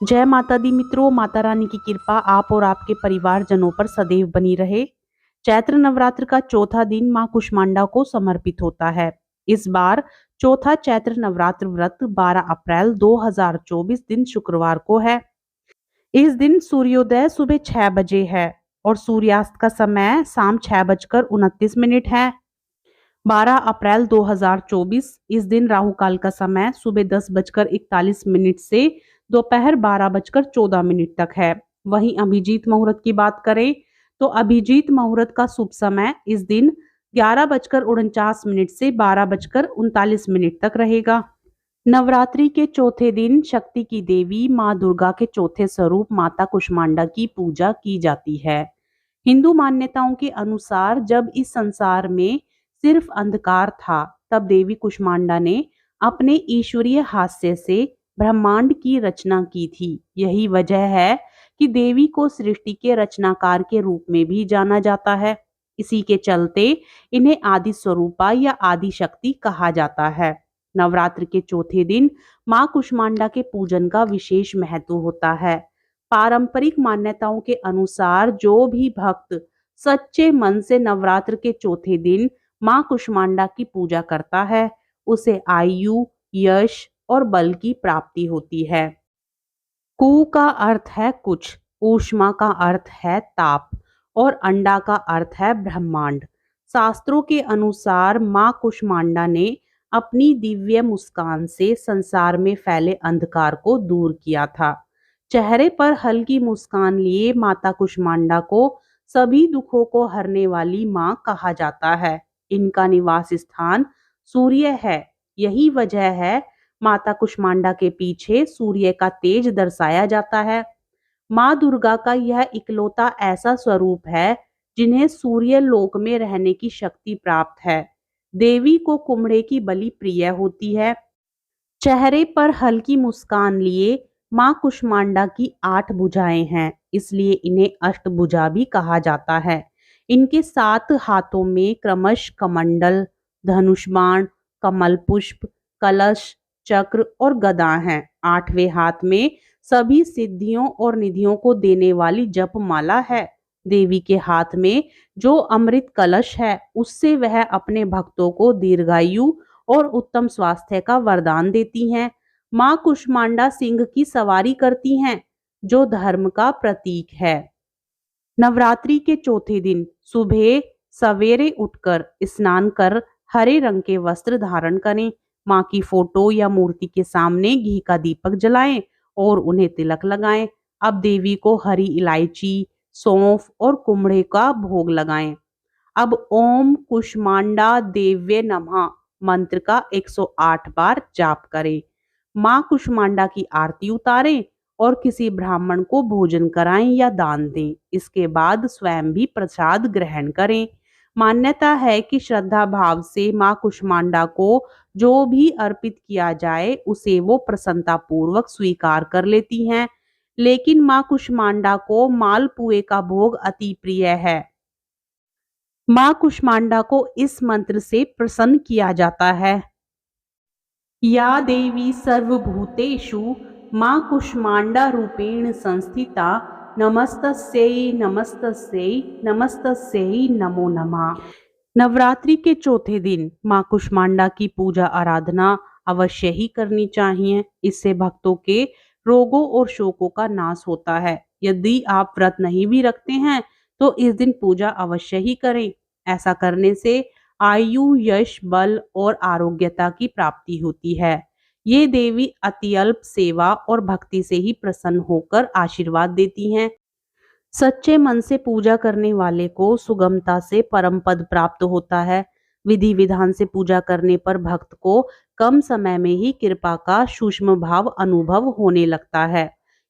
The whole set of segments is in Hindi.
जय माता दी मित्रों, माता रानी की कृपा आप और आपके परिवारजनों पर सदैव बनी रहे। चैत्र नवरात्र का चौथा दिन मां कुष्मांडा को समर्पित होता है। इस बार चौथा चैत्र नवरात्र व्रत 12 अप्रैल 2024 दिन शुक्रवार को है। इस दिन सूर्योदय सुबह 6 बजे है और सूर्यास्त का समय शाम 6:29 है। 12 अप्रैल 2024 इस दिन राहु काल का समय सुबह 10:41 से दोपहर 12:14 तक है। वहीं अभिजीत मुहूर्त की बात करें तो अभिजीत मुहूर्त का शुभ समय इस दिन 11:49 से 12:39 तक रहेगा। नवरात्रि के चौथे दिन शक्ति की देवी मां दुर्गा के चौथे स्वरूप माता कुष्मांडा की पूजा की जाती है। हिंदू मान्यताओं के अनुसार जब इस संसार में सिर्फ अंधकार था, तब देवी कुष्मांडा ने अपने ईश्वरीय हास्य से ब्रह्मांड की रचना की थी। यही वजह है कि देवी को सृष्टि के रचनाकार के रूप में भी जाना जाता है। इसी के चलते इन्हें आदि स्वरूपा या आदि शक्ति कहा जाता है। नवरात्र के चौथे दिन मां कुष्मांडा के पूजन का विशेष महत्व होता है। पारंपरिक मान्यताओं के अनुसार जो भी भक्त सच्चे मन से नवरात्र के चौथे दिन मां कुष्मांडा की पूजा करता है, उसे आयु, यश और बल की प्राप्ति होती है। कु का अर्थ है कुछ, ऊष्मा का अर्थ है ताप और अंडा का अर्थ है ब्रह्मांड। शास्त्रों के अनुसार मां कुष्मांडा ने अपनी दिव्य मुस्कान से संसार में फैले अंधकार को दूर किया था। चेहरे पर हल्की मुस्कान लिए माता कुष्मांडा को सभी दुखों को हरने वाली मां कहा जाता है। इनका निवास स्थान सूर्य है। यही वजह है माता कुष्मांडा के पीछे सूर्य का तेज दर्शाया जाता है। माँ दुर्गा का यह इकलौता ऐसा स्वरूप है जिन्हें सूर्य लोक में रहने की शक्ति प्राप्त है। देवी को कुम्हड़े की बलि प्रिय होती है। चेहरे पर हल्की मुस्कान लिए माँ कुष्मांडा की 8 भुजाएं हैं, इसलिए इन्हें अष्टभुजा भी कहा जाता है। इनके 7 हाथों में क्रमश कमंडल, धनुष बाण, कमल पुष्प, कलश, चक्र और गदा हैं। 8वें हाथ में सभी सिद्धियों और निधियों को देने वाली जप माला है। देवी के हाथ में जो अमृत कलश है, उससे वह अपने भक्तों को दीर्घायु और उत्तम स्वास्थ्य का वरदान देती हैं। मां कुष्मांडा सिंह की सवारी करती हैं, जो धर्म का प्रतीक है। नवरात्रि के चौथे दिन सुबह सवेरे उठकर स्नान कर हरे रंग के वस्त्र धारण करें। मां की फोटो या मूर्ति के सामने घी का दीपक जलाएं और उन्हें तिलक लगाएं। अब देवी को हरी इलायची, सौंफ और कुम्हड़े का भोग लगाएं। अब ओम कुष्मांडा देव्य नमः मंत्र का 108 बार जाप करें। मां कुष्मांडा की आरती उतारें और किसी ब्राह्मण को भोजन कराएं या दान दें। इसके बाद स्वयं भी प्रसाद ग्रहण करें। मान्यता है कि श्रद्धा भाव से मां कुष्मांडा को जो भी अर्पित किया जाए उसे वो प्रसन्नता पूर्वक स्वीकार कर लेती हैं। लेकिन मां कुष्मांडा को मालपुए का भोग अति प्रिय है। मां कुष्मांडा को इस मंत्र से प्रसन्न किया जाता है। या देवी सर्वभूतेषु मां कुष्मांडा रूपेण संस्थिता नमस्तस्यै नमस्तस्यै नमस्तस्यै नमो नमः। नवरात्रि के चौथे दिन मां कुष्मांडा की पूजा आराधना अवश्य ही करनी चाहिए। इससे भक्तों के रोगों और शोकों का नाश होता है। यदि आप व्रत नहीं भी रखते हैं तो इस दिन पूजा अवश्य ही करें। ऐसा करने से आयु, यश, बल और आरोग्यता की प्राप्ति होती है। ये देवी अत्यल्प सेवा और भक्ति से ही प्रसन्न होकर आशीर्वाद देती हैं। सच्चे मन से पूजा करने वाले को सुगमता से परम पद प्राप्त होता है। विधि विधान से पूजा करने पर भक्त को कम समय में ही कृपा का सूक्ष्म भाव अनुभव होने लगता है।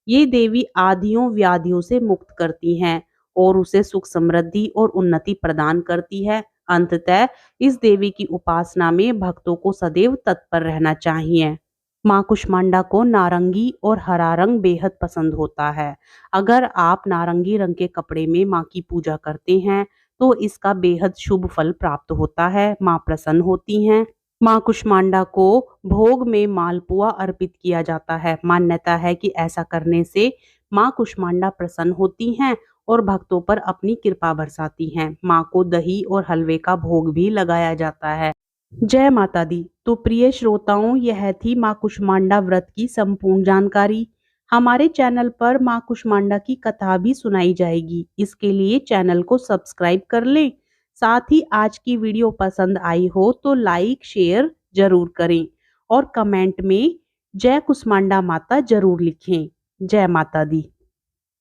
ये देवी आधियों व्याधियों से मुक्त करती हैं और उसे सुख, समृद्धि और उन्नति प्रदान करती है। अंततः इस देवी की उपासना में भक्तों को सदैव तत्पर रहना चाहिए। मां कुष्मांडा को नारंगी और हरा रंग बेहद पसंद होता है। अगर आप नारंगी रंग के कपड़े में मां की पूजा करते हैं तो इसका बेहद शुभ फल प्राप्त होता है। मां प्रसन्न होती हैं। मां कुष्मांडा को भोग में मालपुआ अर्पित किया जाता है। मान्यता है कि ऐसा करने से मां कुष्मांडा प्रसन्न होती हैं और भक्तों पर अपनी कृपा बरसाती हैं। मां को दही और हलवे का भोग भी लगाया जाता है। जय माता दी। तो प्रिय श्रोताओं, यह थी मां कुष्मांडा व्रत की संपूर्ण जानकारी। हमारे चैनल पर मां कुष्मांडा की कथा भी सुनाई जाएगी। इसके लिए चैनल को सब्सक्राइब कर लें। साथ ही आज की वीडियो पसंद आई हो तो लाइक शेयर जरूर करें और कमेंट में जय कुष्मांडा माता जरूर लिखें। जय माता दी।